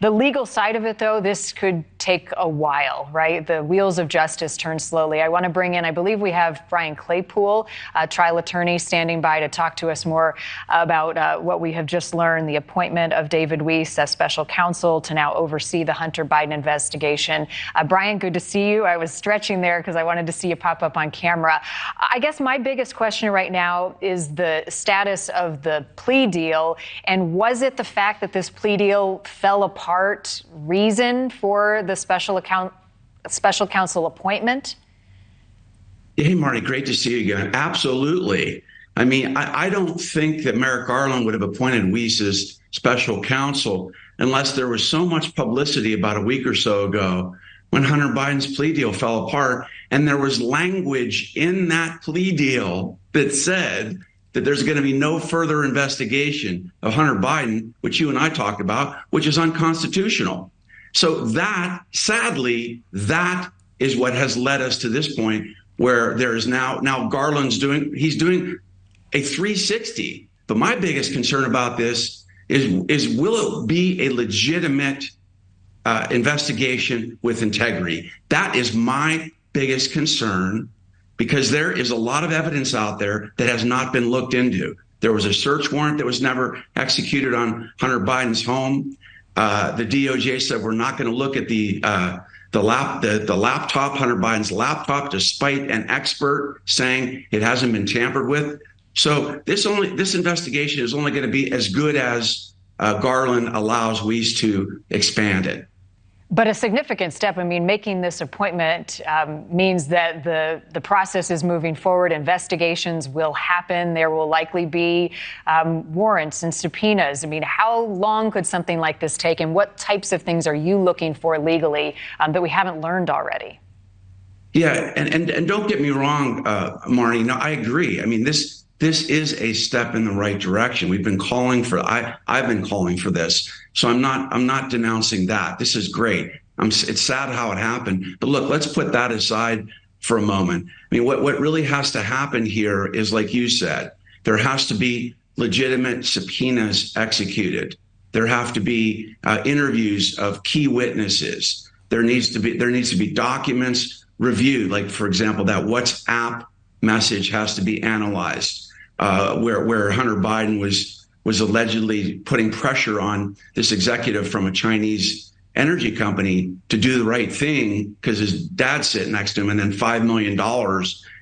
The legal side of it, though, this could take a while, right? The wheels of justice turn slowly. I want to bring in, I believe we have Brian Claypool, a trial attorney, standing by to talk to us more about what we have just learned, the appointment of David Weiss as special counsel to now oversee the Hunter Biden investigation. Brian, good to see you. I was stretching there because I wanted to see you pop up on camera. I guess my biggest question right now is the status of the plea deal. And was it the fact that this plea deal fell apart reason for the special counsel appointment? Hey, Marty, great to see you again. Absolutely. I mean, I don't think that Merrick Garland would have appointed Weiss as special counsel unless there was so much publicity about a week or so ago when Hunter Biden's plea deal fell apart. And there was language in that plea deal that said that there's going to be no further investigation of Hunter Biden, which you and I talked about, which is unconstitutional. So that, sadly, that is what has led us to this point where there is now Garland's doing a 360. But my biggest concern about this is will it be a legitimate investigation with integrity? That is my biggest concern, because there is a lot of evidence out there that has not been looked into. There was a search warrant that was never executed on Hunter Biden's home. The DOJ said we're not going to look at the laptop, Hunter Biden's laptop, despite an expert saying it hasn't been tampered with. So this investigation is only going to be as good as Garland allows Weiss to expand it. But a significant step. I mean, making this appointment means that the process is moving forward. Investigations will happen. There will likely be warrants and subpoenas. I mean, how long could something like this take? And what types of things are you looking for legally that we haven't learned already? Yeah, and don't get me wrong, Marnie. No, I agree. I mean, this is a step in the right direction. We've been calling for. I've been calling for this. So I'm not denouncing that. This is great. It's sad how it happened. But look, let's put that aside for a moment. I mean, what really has to happen here is, like you said, there has to be legitimate subpoenas executed. There have to be interviews of key witnesses. There needs to be documents reviewed. Like, for example, that WhatsApp message has to be analyzed, where Hunter Biden was allegedly putting pressure on this executive from a Chinese energy company to do the right thing because his dad's sitting next to him, and then $5 million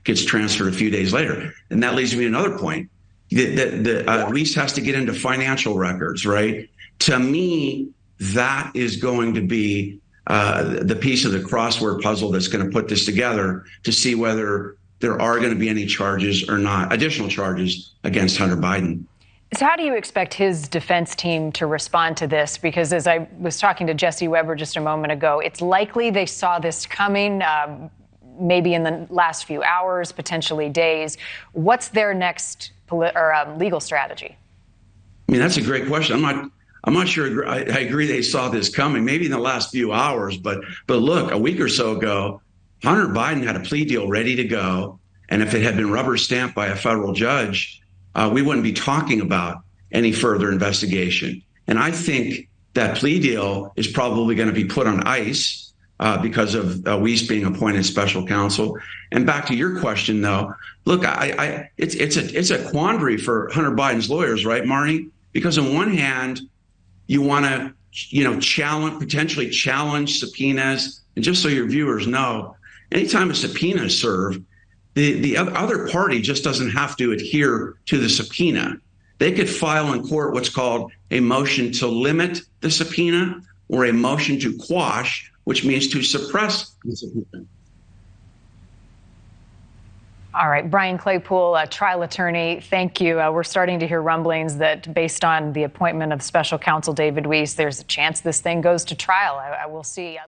gets transferred a few days later. And that leads me to another point. Weiss has to get into financial records, right? To me, that is going to be the piece of the crossword puzzle that's going to put this together to see whether there are going to be any charges or not, additional charges against Hunter Biden. So how do you expect his defense team to respond to this? Because as I was talking to Jesse Weber just a moment ago, it's likely they saw this coming, maybe in the last few hours, potentially days. What's their next legal strategy? I mean, that's a great question. I'm not sure. I agree they saw this coming, maybe in the last few hours. But look, a week or so ago, Hunter Biden had a plea deal ready to go. And if it had been rubber stamped by a federal judge, we wouldn't be talking about any further investigation. And I think that plea deal is probably going to be put on ice because of Weiss being appointed special counsel. And back to your question, though, look, it's a quandary for Hunter Biden's lawyers, right, Marnie? Because on one hand, you want to, potentially challenge subpoenas. And just so your viewers know, anytime a subpoena is served, the other party just doesn't have to adhere to the subpoena. They could file in court what's called a motion to limit the subpoena or a motion to quash, which means to suppress the subpoena. All right, Brian Claypool, a trial attorney, thank you. We're starting to hear rumblings that based on the appointment of special counsel David Weiss, there's a chance this thing goes to trial. I will see.